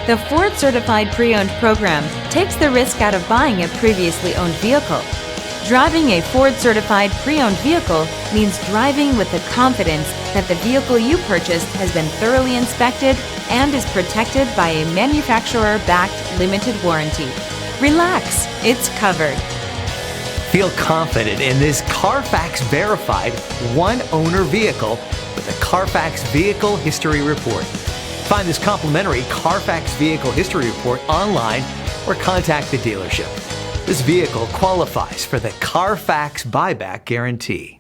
The Ford Certified Pre-Owned program takes the risk out of buying a previously owned vehicle. Driving a Ford Certified Pre-Owned vehicle means driving with the confidence that the vehicle you purchased has been thoroughly inspected and is protected by a manufacturer-backed limited warranty. Relax, it's covered. Feel confident in this Carfax verified one-owner vehicle with a Carfax Vehicle History Report. Find this complimentary Carfax Vehicle History Report online or contact the dealership. This vehicle qualifies for the Carfax Buyback Guarantee.